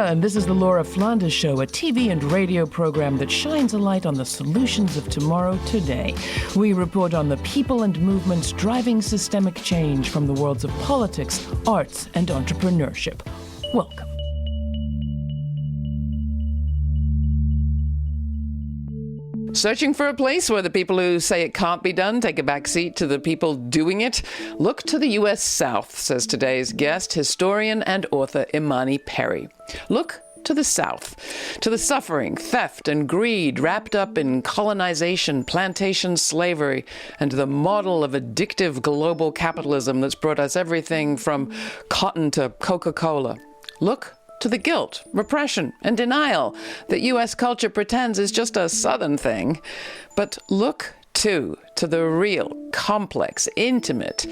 and this is the Laura Flanders Show, a TV and radio program that shines a light on the solutions of tomorrow today. We report on the people and movements driving systemic change from the worlds of politics, arts, and entrepreneurship. Welcome. Searching for a place where the people who say it can't be done take a back seat to the people doing it? Look to the U.S. South, says today's guest, historian and author Imani Perry. Look to the South, to the suffering, theft, and greed wrapped up in colonization, plantation slavery, and the model of addictive global capitalism that's brought us everything from cotton to Coca-Cola. Look to the guilt, repression, and denial that U.S. culture pretends is just a Southern thing. But look, too, to the real, complex, intimate,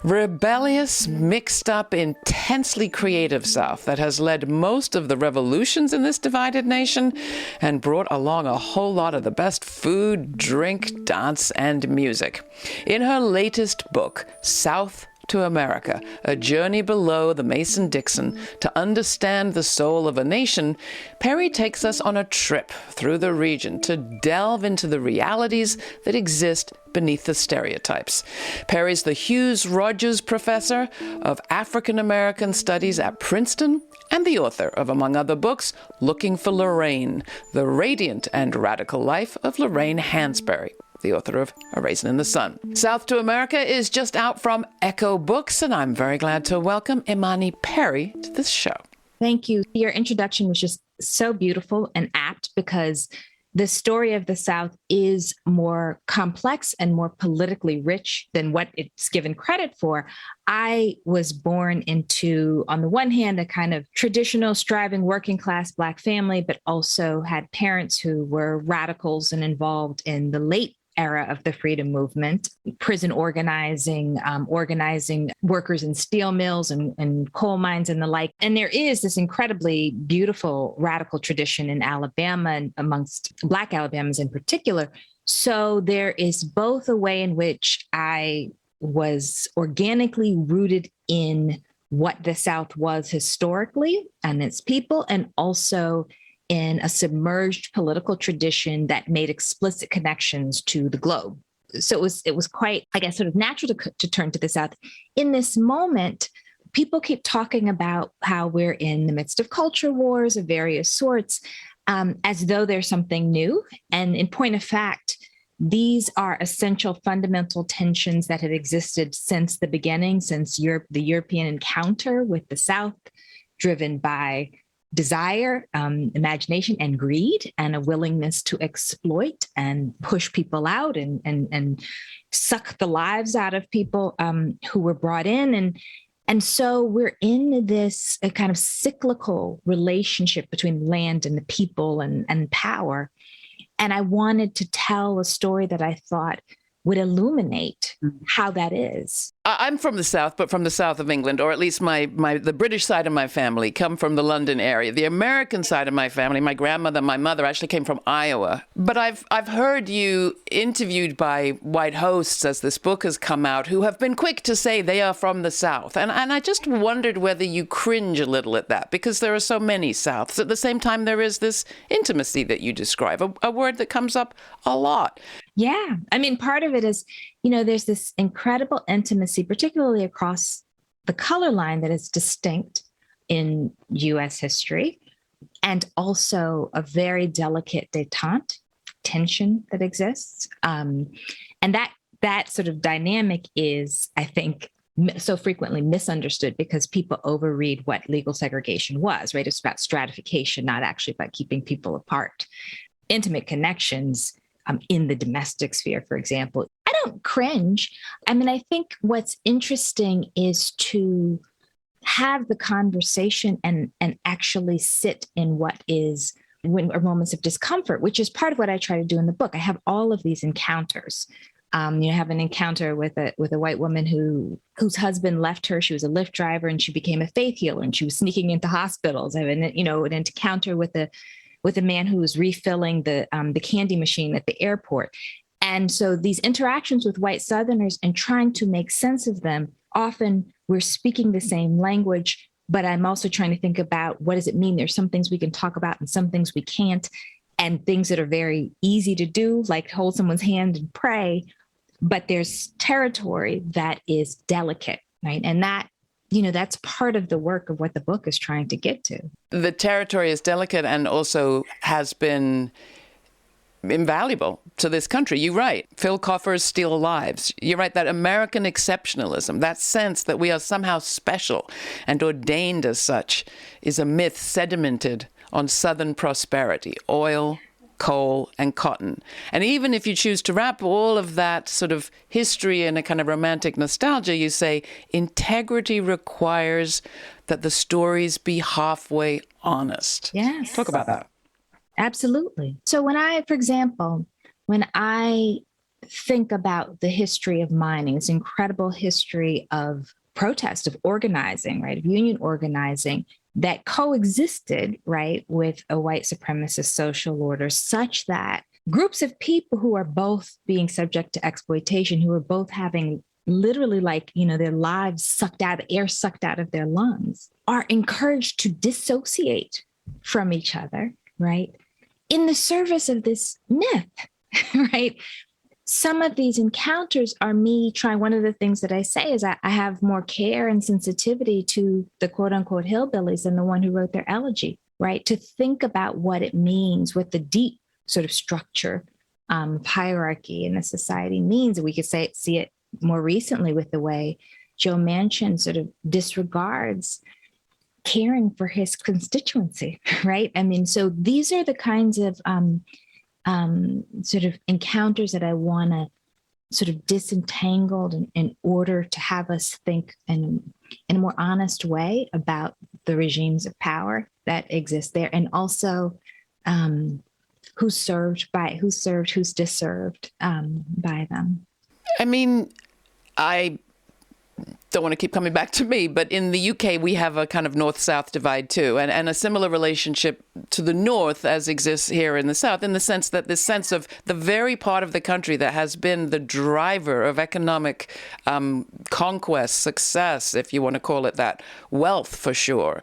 rebellious, mixed up, intensely creative South that has led most of the revolutions in this divided nation and brought along a whole lot of the best food, drink, dance, and music. In her latest book, South to America, A Journey Below the Mason-Dixon, to understand the soul of a nation, Perry takes us on a trip through the region to delve into the realities that exist beneath the stereotypes. Perry's the Hughes Rogers Professor of African American Studies at Princeton and the author of, among other books, Looking for Lorraine, The Radiant and Radical Life of Lorraine Hansberry, the author of A Raisin in the Sun. South to America is just out from Echo Books, and I'm very glad to welcome Imani Perry to this show. Thank you. Your introduction was just so beautiful and apt because the story of the South is more complex and more politically rich than what it's given credit for. I was born into, on the one hand, a kind of traditional, striving, working class Black family, but also had parents who were radicals and involved in the late era of the freedom movement, prison organizing, organizing workers in steel mills and coal mines and the like. And there is this incredibly beautiful radical tradition in Alabama and amongst Black Alabamans in particular. So there is both a way in which I was organically rooted in what the South was historically and its people, and also in a submerged political tradition that made explicit connections to the globe. So it was quite, I guess, sort of natural to turn to the South. In this moment, people keep talking about how we're in the midst of culture wars of various sorts, as though there's something new. And in point of fact, these are essential fundamental tensions that have existed since the beginning, since the European encounter with the South, driven by desire, imagination, and greed, and a willingness to exploit and push people out and suck the lives out of people who were brought in. And so we're in this a kind of cyclical relationship between land and the people and power. And I wanted to tell a story that I thought would illuminate how that is. I'm from the South, but from the south of England, or at least the British side of my family come from the London area. The American side of my family, my grandmother, my mother actually came from Iowa. But I've heard you interviewed by white hosts as this book has come out who have been quick to say they are from the South. And I just wondered whether you cringe a little at that, because there are so many Souths. At the same time, there is this intimacy that you describe, a word that comes up a lot. Yeah. I mean, part of it is, there's this incredible intimacy, particularly across the color line that is distinct in U.S. history, and also a very delicate détente, tension that exists. And that sort of dynamic is, I think, so frequently misunderstood because people overread what legal segregation was, right? It's about stratification, not actually about keeping people apart. Intimate connections in the domestic sphere, for example. I don't cringe. I mean, I think what's interesting is to have the conversation and actually sit in what is are moments of discomfort, which is part of what I try to do in the book. I have all of these encounters. You have an encounter with a white woman whose husband left her. She was a Lyft driver and she became a faith healer and she was sneaking into hospitals. I have an encounter with a man who was refilling the candy machine at the airport. And so these interactions with white Southerners and trying to make sense of them, often we're speaking the same language, but I'm also trying to think about what does it mean? There's some things we can talk about and some things we can't, and things that are very easy to do, like hold someone's hand and pray. But there's territory that is delicate, right? And that, that's part of the work of what the book is trying to get to. The territory is delicate and also has been invaluable to this country. You're right. Fill coffers, steal lives. You're right. That American exceptionalism, that sense that we are somehow special and ordained as such, is a myth sedimented on Southern prosperity, oil, coal, and cotton. And even if you choose to wrap all of that sort of history in a kind of romantic nostalgia, you say integrity requires that the stories be halfway honest. Yes. Talk about that. Absolutely. So for example, when I think about the history of mining, this incredible history of protest, of organizing, right, of union organizing, that coexisted, right, with a white supremacist social order, such that groups of people who are both being subject to exploitation, who are both having literally their lives sucked out, air sucked out of their lungs, are encouraged to dissociate from each other, right, in the service of this myth, right? Some of these encounters are me trying, one of the things that I say is I have more care and sensitivity to the quote unquote hillbillies than the one who wrote their elegy, right? To think about what it means, what the deep sort of structure of hierarchy in a society means. And we could see it more recently with the way Joe Manchin sort of disregards caring for his constituency, right? I mean, so these are the kinds of sort of encounters that I want to sort of disentangled in order to have us think in a more honest way about the regimes of power that exist there, and also who's served, who's disserved by them. I mean, I don't want to keep coming back to me, but in the UK, we have a kind of north-south divide too, and a similar relationship to the north as exists here in the south, in the sense that this sense of the very part of the country that has been the driver of economic conquest, success, if you want to call it that, wealth for sure,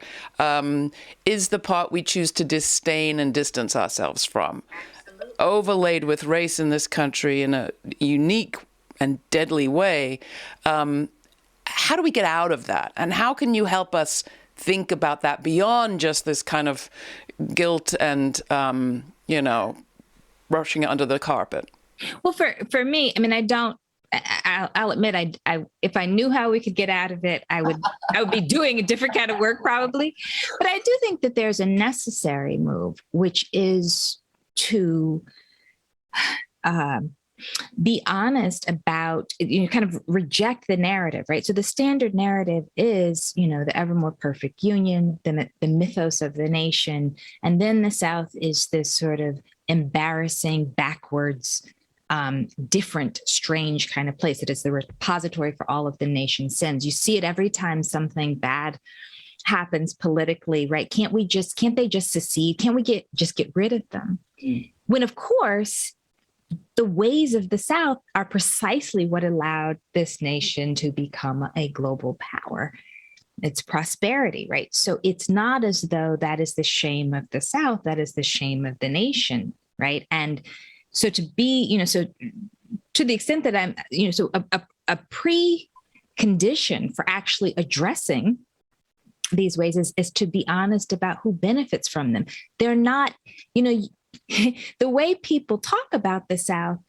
is the part we choose to disdain and distance ourselves from. Absolutely. Overlaid with race in this country in a unique and deadly way. How do we get out of that? And how can you help us think about that beyond just this kind of guilt and, brushing it under the carpet? Well, for me, I mean, I'll admit, if I knew how we could get out of it, I would be doing a different kind of work probably. But I do think that there's a necessary move, which is to be honest about, kind of reject the narrative, right? So the standard narrative is, the ever more perfect union, the mythos of the nation. And then the South is this sort of embarrassing, backwards, different, strange kind of place. It is the repository for all of the nation's sins. You see it every time something bad happens politically, right? Can't they just secede? Can't we get rid of them? When of course, the ways of the South are precisely what allowed this nation to become a global power. It's prosperity, right? So it's not as though that is the shame of the South, that is the shame of the nation, right? And so to be, so to the extent that I'm, so a precondition for actually addressing these ways is to be honest about who benefits from them. They're not, the way people talk about the South,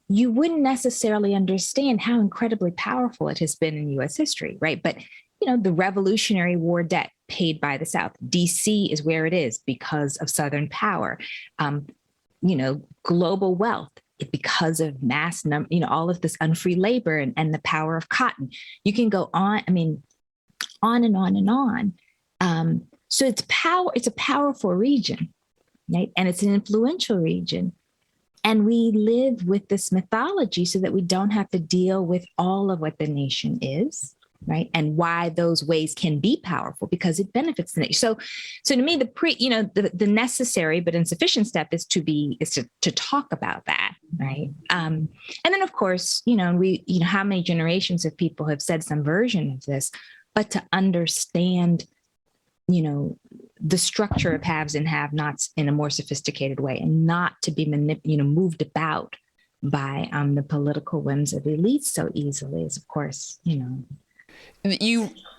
you wouldn't necessarily understand how incredibly powerful it has been in U.S. history, right? But, the Revolutionary War debt paid by the South, D.C. is where it is because of Southern power, global wealth because of mass number, all of this unfree labor and the power of cotton. You can go on, on and on and on. So it's a powerful region. Right? And it's an influential region. And we live with this mythology so that we don't have to deal with all of what the nation is, right? And why those ways can be powerful because it benefits the nation. So to me, the necessary but insufficient step is to talk about that, right? And then of course, how many generations of people have said some version of this, but to understand the structure of haves and have-nots in a more sophisticated way, and not to be moved about by the political whims of elites so easily is, of course,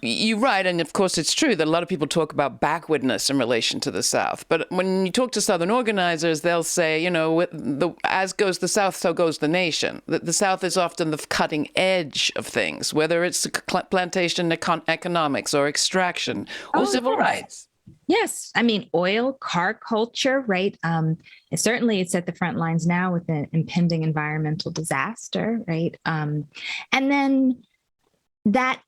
You write, and of course it's true that a lot of people talk about backwardness in relation to the South. But when you talk to Southern organizers, they'll say, as goes the South, so goes the nation. The South is often the cutting edge of things, whether it's plantation economics or extraction or civil rights. Yes. I mean, oil, car culture, right? It's at the front lines now with the impending environmental disaster, right? And then that,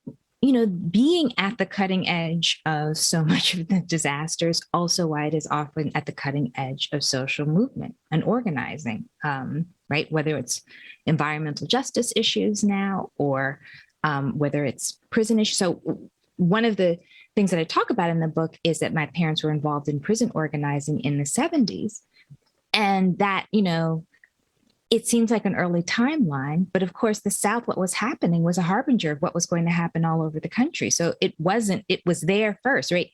being at the cutting edge of so much of the disasters, also why it is often at the cutting edge of social movement and organizing, right? Whether it's environmental justice issues now or whether it's prison issues. So one of the things that I talk about in the book is that my parents were involved in prison organizing in the 70s. And that, it seems like an early timeline, but of course the South, what was happening was a harbinger of what was going to happen all over the country. So it was there first, right?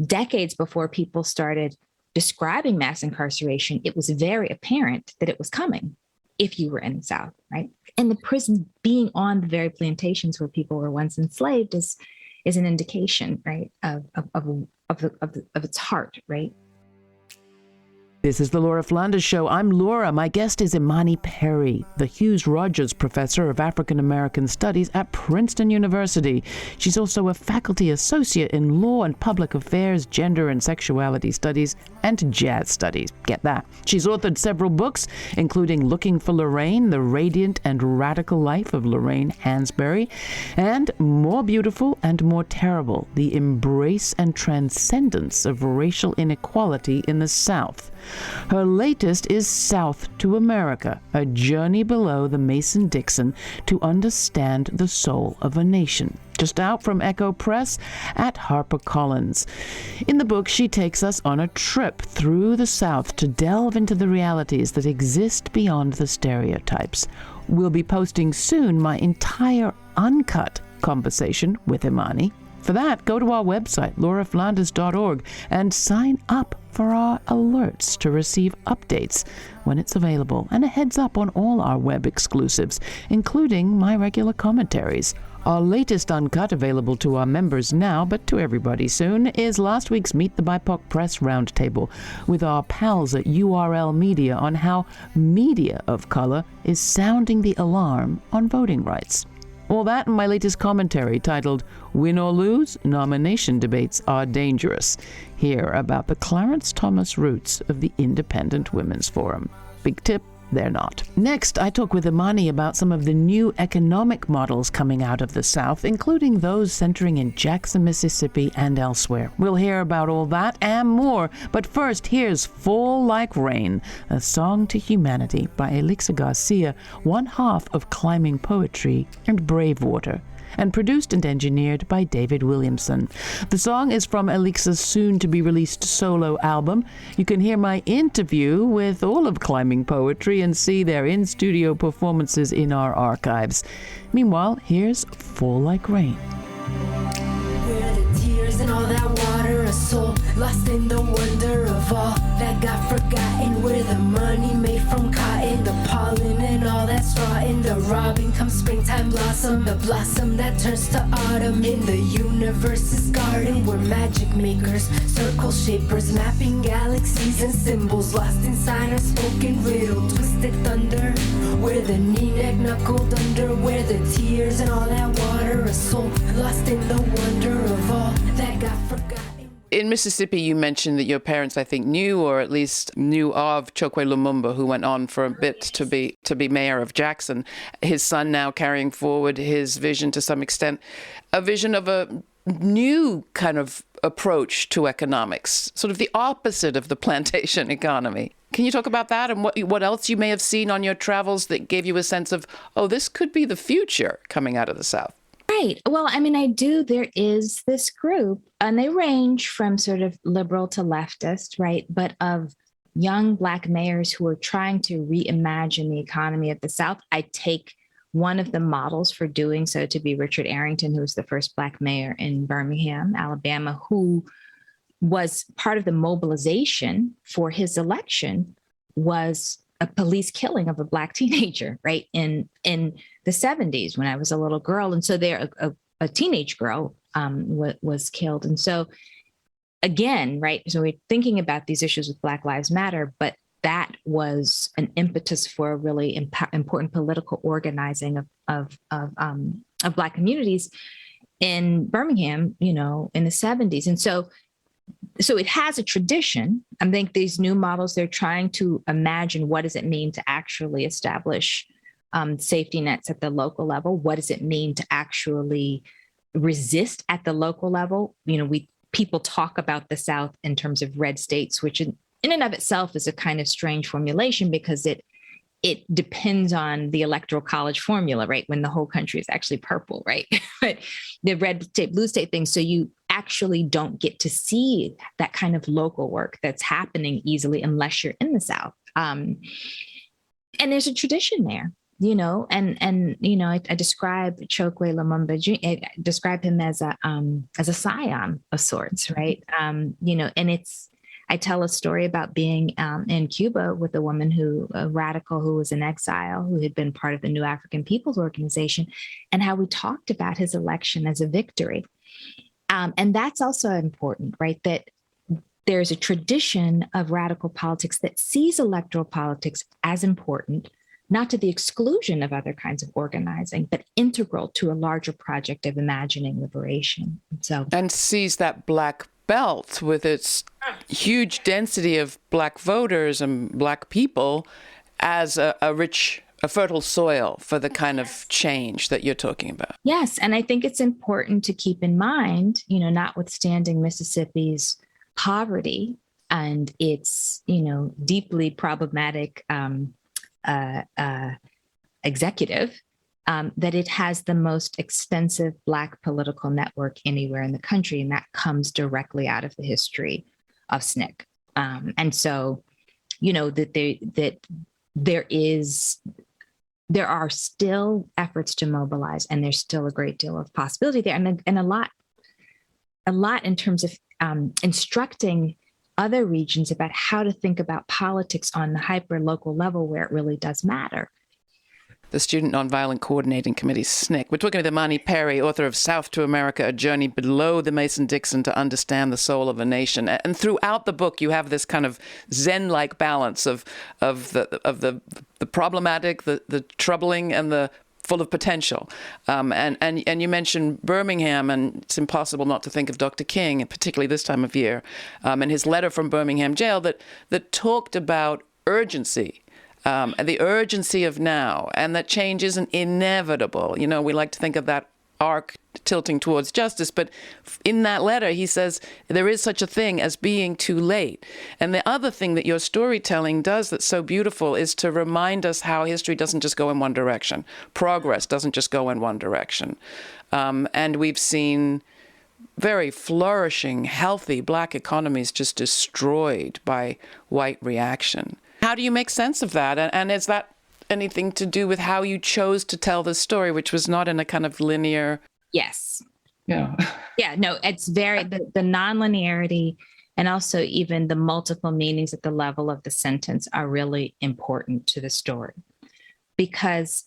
Decades before people started describing mass incarceration, it was very apparent that it was coming if you were in the South, right? And the prison being on the very plantations where people were once enslaved is an indication, right, of its heart, right? This is the Laura Flanders Show. I'm Laura. My guest is Imani Perry, the Hughes Rogers Professor of African American Studies at Princeton University. She's also a faculty associate in Law and Public Affairs, Gender and Sexuality Studies, and Jazz Studies. Get that. She's authored several books, including Looking for Lorraine, The Radiant and Radical Life of Lorraine Hansberry, and More Beautiful and More Terrible, The Embrace and Transcendence of Racial Inequality in the South. Her latest is South to America, A Journey Below the Mason-Dixon to Understand the Soul of a Nation. Just out from Echo Press at HarperCollins. In the book, she takes us on a trip through the South to delve into the realities that exist beyond the stereotypes. We'll be posting soon my entire uncut conversation with Imani. For that, go to our website, lauraflanders.org, and sign up for our alerts to receive updates when it's available, and a heads up on all our web exclusives, including my regular commentaries. Our latest uncut, available to our members now, but to everybody soon, is last week's Meet the BIPOC Press Roundtable with our pals at URL Media on how media of color is sounding the alarm on voting rights. All that in my latest commentary titled, Win or Lose, Nomination Debates Are Dangerous. Hear about the Clarence Thomas roots of the Independent Women's Forum. Big tip, they're not. Next, I talk with Imani about some of the new economic models coming out of the South, including those centering in Jackson, Mississippi, and elsewhere. We'll hear about all that and more, but first, here's Fall Like Rain, a song to humanity by Elixa Garcia, one half of Climbing Poetry and Brave Water, and produced and engineered by David Williamson. The song is from Elixa's soon-to-be-released solo album. You can hear my interview with all of Climbing Poetry and see their in-studio performances in our archives. Meanwhile, here's Fall Like Rain. Where the tears and all that water, a soul lost in the wonder of all that got forgotten. Where the money made from cotton, the pollen and all that's rotten. The robin comes springtime blossom, the blossom that turns to autumn in the universe's garden. We're magic makers, circle shapers, mapping galaxies and symbols, lost inside a spoken riddle, twisted thunder. Where the knee-neck knuckled under, where the tears and all that water, a soul lost in the wonder of all that got forgotten. In Mississippi, you mentioned that your parents, I think, knew, or at least knew of, Chokwe Lumumba, who went on for a bit to be mayor of Jackson. His son now carrying forward his vision to some extent, a vision of a new kind of approach to economics, sort of the opposite of the plantation economy. Can you talk about that and what else you may have seen on your travels that gave you a sense of, oh, this could be the future coming out of the South? Right. Well, I mean, I do. There is this group, and they range from sort of liberal to leftist, right? But of young Black mayors who are trying to reimagine the economy of the South. I take one of the models for doing so to be Richard Arrington, who was the first Black mayor in Birmingham, Alabama, who was part of the mobilization for his election was a police killing of a Black teenager, right? In the 70s when I was a little girl. And so there, a teenage girl was killed. And so again, right, so we're thinking about these issues with Black Lives Matter, but that was an impetus for a really important political organizing of Black communities in Birmingham, in the 70s. And so it has a tradition. I think these new models, they're trying to imagine what does it mean to actually establish safety nets at the local level? What does it mean to actually resist at the local level? People talk about the South in terms of red states, which in and of itself is a kind of strange formulation because it depends on the electoral college formula, right? When the whole country is actually purple, right? But the red state, blue state thing. So you actually don't get to see that kind of local work that's happening easily unless you're in the South. And there's a tradition there, I describe Chokwe Lumumba Jr. I describe him as a scion of sorts, right? And I tell a story about being in Cuba with a radical who was in exile, who had been part of the New African Peoples Organization, and how we talked about his election as a victory. And that's also important, right? That there's a tradition of radical politics that sees electoral politics as important, not to the exclusion of other kinds of organizing, but integral to a larger project of imagining liberation. And sees that Black belt with its huge density of Black voters and Black people as a fertile soil for the kind of change that you're talking about. Yes. And I think it's important to keep in mind, notwithstanding Mississippi's poverty and its, deeply problematic executive, that it has the most extensive Black political network anywhere in the country. And that comes directly out of the history of SNCC. And so, that there are still efforts to mobilize, and there's still a great deal of possibility there. And a lot in terms of instructing other regions about how to think about politics on the hyper local level where it really does matter. The Student Nonviolent Coordinating Committee, SNCC. We're talking with Imani Perry, author of South to America, A Journey Below the Mason-Dixon to Understand the Soul of a Nation. And throughout the book, you have this kind of Zen-like balance of the problematic, the troubling, and the full of potential. And you mentioned Birmingham, and it's impossible not to think of Dr. King, particularly this time of year, and his letter from Birmingham jail that talked about urgency. The urgency of now, and that change isn't inevitable. We like to think of that arc tilting towards justice, but in that letter, he says there is such a thing as being too late. And the other thing that your storytelling does that's so beautiful is to remind us how history doesn't just go in one direction. Progress doesn't just go in one direction. And we've seen very flourishing, healthy Black economies just destroyed by white reaction. How do you make sense of that? And is that anything to do with how you chose to tell this story, which was not in a kind of linear? Yes. Yeah. Yeah, no, it's very, the nonlinearity and also even the multiple meanings at the level of the sentence are really important to the story. Because,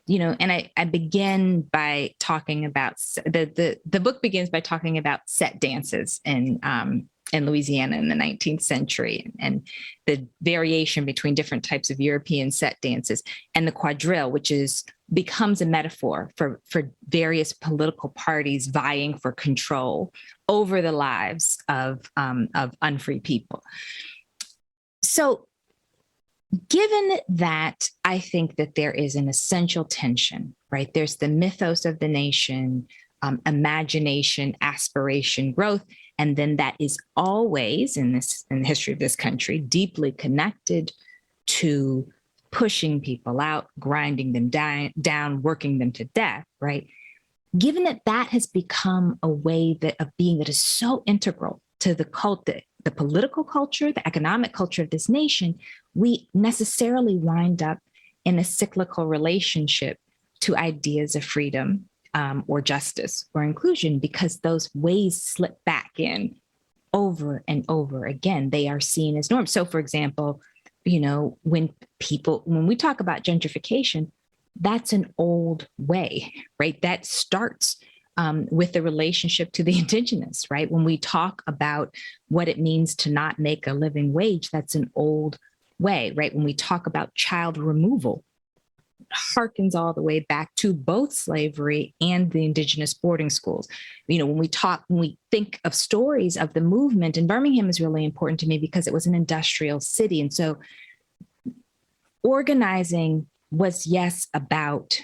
and I begin by talking about, the book begins by talking about set dances in Louisiana in the 19th century, and the variation between different types of European set dances, and the quadrille, which becomes a metaphor for various political parties vying for control over the lives of unfree people. So given that, I think that there is an essential tension, right? There's the mythos of the nation, imagination, aspiration, growth. And then that is always in the history of this country, deeply connected to pushing people out, grinding them down, working them to death, right? Given that that has become a way of being that is so integral to the political culture, the economic culture of this nation, we necessarily wind up in a cyclical relationship to ideas of freedom, or justice or inclusion, because those ways slip back in over and over again. They are seen as norms. So, for example, when we talk about gentrification, that's an old way, right? That starts with the relationship to the indigenous, right? When we talk about what it means to not make a living wage, that's an old way, right? When we talk about child removal, harkens all the way back to both slavery and the indigenous boarding schools. When we think of stories of the movement, and Birmingham is really important to me because it was an industrial city. And so organizing was, yes, about,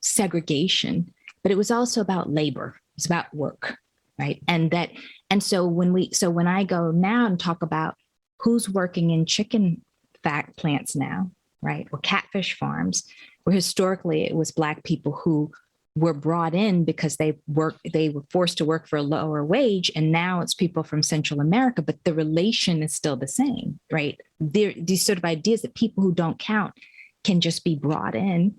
segregation, but it was also about labor. It was about work, right? And so when I go now and talk about who's working in chicken plants now, right, or catfish farms, where historically it was Black people who were brought in because they were forced to work for a lower wage, and now it's people from Central America, but the relation is still the same, right? These sort of ideas that people who don't count can just be brought in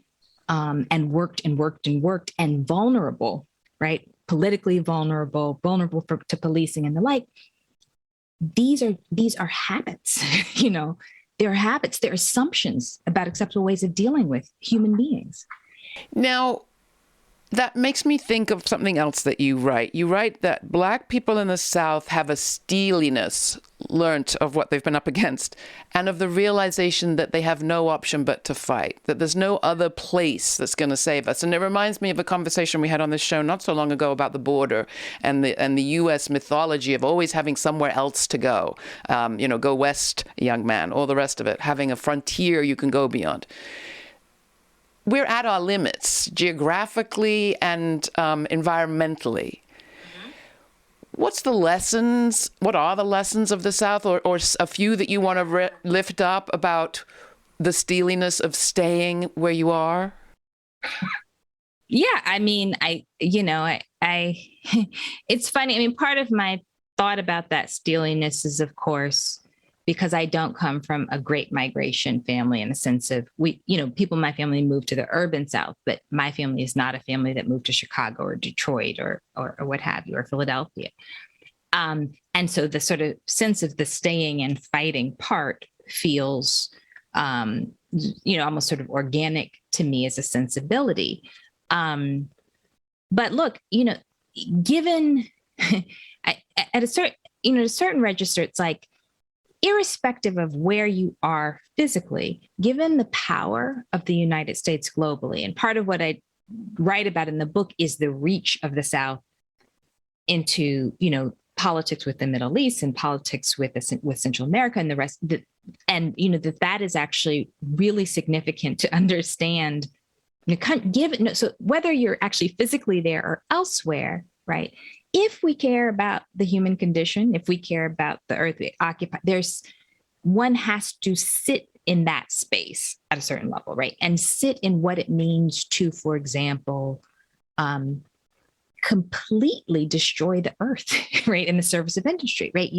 and worked and vulnerable, right? Politically vulnerable to policing and the like. These are habits, There are habits, there are assumptions about acceptable ways of dealing with human beings. Now, that makes me think of something else that you write. You write that Black people in the South have a steeliness learnt of what they've been up against, and of the realization that they have no option but to fight, that there's no other place that's going to save us. And it reminds me of a conversation we had on this show not so long ago about the border and the U.S. mythology of always having somewhere else to go. Go west, young man, all the rest of it, having a frontier you can go beyond. We're at our limits geographically and environmentally. What are the lessons of the South, or a few that you want to lift up about the steeliness of staying where you are? Yeah, I mean, it's funny. I mean, part of my thought about that steeliness is, of course, because I don't come from a great migration family in the sense of people in my family moved to the urban South, but my family is not a family that moved to Chicago or Detroit or what have you, or Philadelphia. And so the sort of sense of the staying and fighting part feels, almost sort of organic to me as a sensibility. But look, given at a certain register, it's like, irrespective of where you are physically, given the power of the United States globally, and part of what I write about in the book is the reach of the South into, politics with the Middle East and politics with Central America and the rest, that is actually really significant to understand. So whether you're actually physically there or elsewhere, right? If we care about the human condition, if we care about the earth we occupy, one has to sit in that space at a certain level, right? And sit in what it means to, for example, completely destroy the earth, right? In the service of industry, right?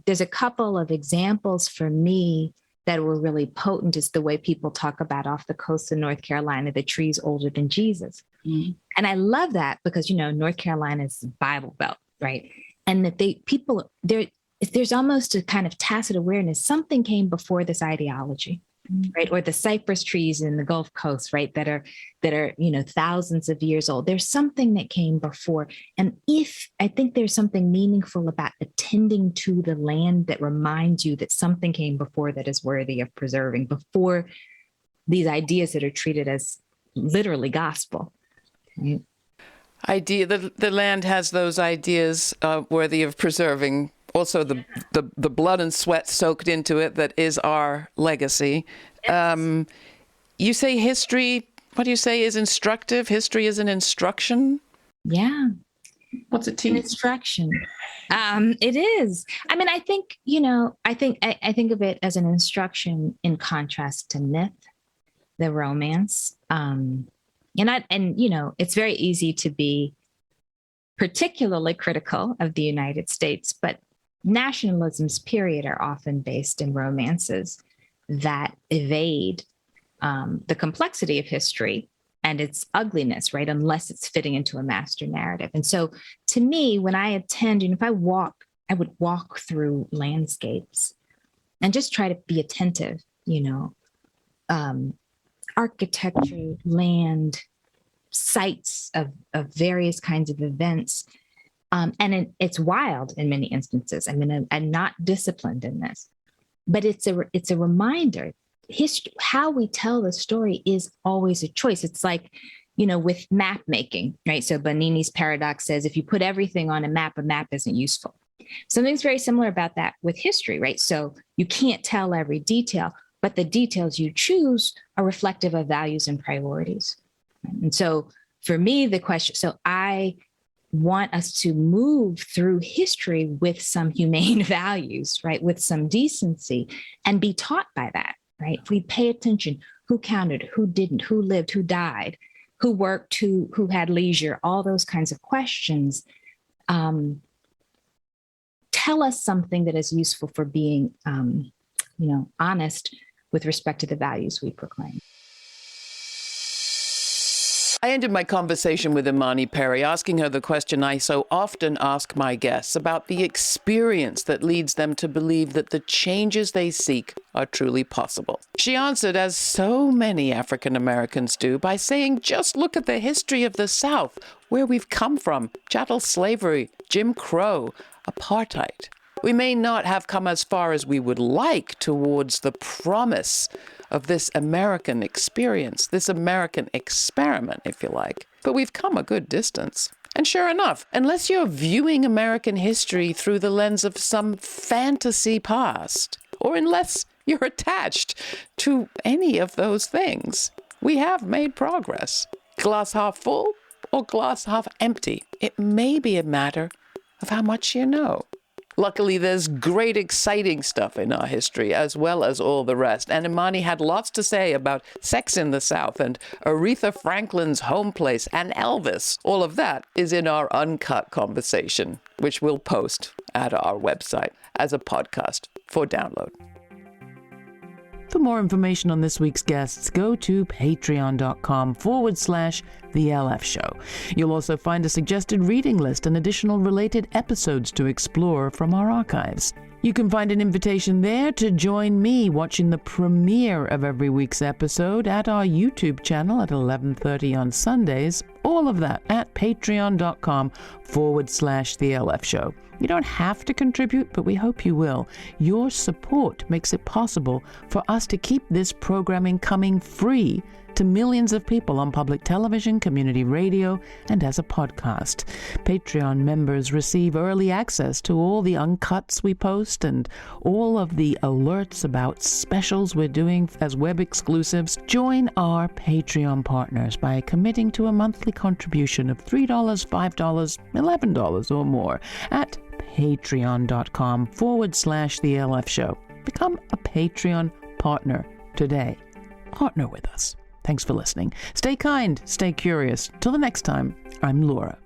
There's a couple of examples for me that were really potent is the way people talk about off the coast of North Carolina, the trees older than Jesus. Mm-hmm. And I love that because, North Carolina is Bible Belt, right? And that there's almost a kind of tacit awareness. Something came before this ideology, right? Or the cypress trees in the Gulf Coast, right? That are, thousands of years old. There's something that came before. And I think there's something meaningful about attending to the land that reminds you that something came before that is worthy of preserving, before these ideas that are treated as literally gospel. Right? The land has those ideas worthy of preserving. Also, the blood and sweat soaked into it that is our legacy. Yes. You say history, what do you say, is instructive? History is an instruction? Yeah. What's it teach? An instruction. It is. I mean, I think, I think of it as an instruction in contrast to myth, the romance. It's very easy to be particularly critical of the United States, but nationalisms, period, are often based in romances that evade the complexity of history and its ugliness, right? Unless it's fitting into a master narrative. And so to me, when I attend, if I would walk through landscapes and just try to be attentive, architecture, land, sites of various kinds of events. And it's wild in many instances. I'm not disciplined in this, but it's a reminder. History, how we tell the story is always a choice. It's like, with map making, right? So Bonini's paradox says, if you put everything on a map isn't useful. Something's very similar about that with history, right? So you can't tell every detail, but the details you choose are reflective of values and priorities. And so for me, the question, so I want us to move through history with some humane values, right? With some decency, and be taught by that. Right? If we pay attention, who counted, who didn't, who lived, who died, who worked, who had leisure, all those kinds of questions, tell us something that is useful for being, honest with respect to the values we proclaim. I ended my conversation with Imani Perry asking her the question I so often ask my guests about the experience that leads them to believe that the changes they seek are truly possible. She answered, as so many African Americans do, by saying, just look at the history of the South, where we've come from: chattel slavery, Jim Crow, apartheid. We may not have come as far as we would like towards the promise of this American experience, this American experiment, if you like. But we've come a good distance. And sure enough, unless you're viewing American history through the lens of some fantasy past, or unless you're attached to any of those things, we have made progress. Glass half full or glass half empty. It may be a matter of how much you know. Luckily, there's great, exciting stuff in our history, as well as all the rest. And Imani had lots to say about sex in the South and Aretha Franklin's home place and Elvis. All of that is in our uncut conversation, which we'll post at our website as a podcast for download. For more information on this week's guests, go to patreon.com/The LF Show. You'll also find a suggested reading list and additional related episodes to explore from our archives. You can find an invitation there to join me watching the premiere of every week's episode at our YouTube channel at 11:30 on Sundays. All of that at patreon.com/The LF Show. You don't have to contribute, but we hope you will. Your support makes it possible for us to keep this programming coming free to millions of people on public television, community radio, and as a podcast. Patreon members receive early access to all the uncuts we post and all of the alerts about specials we're doing as web exclusives. Join our Patreon partners by committing to a monthly contribution of $3, $5, $11 or more at patreon.com/The LF Show. Become a Patreon partner today. Partner with us. Thanks for listening. Stay kind, stay curious. Till the next time, I'm Laura.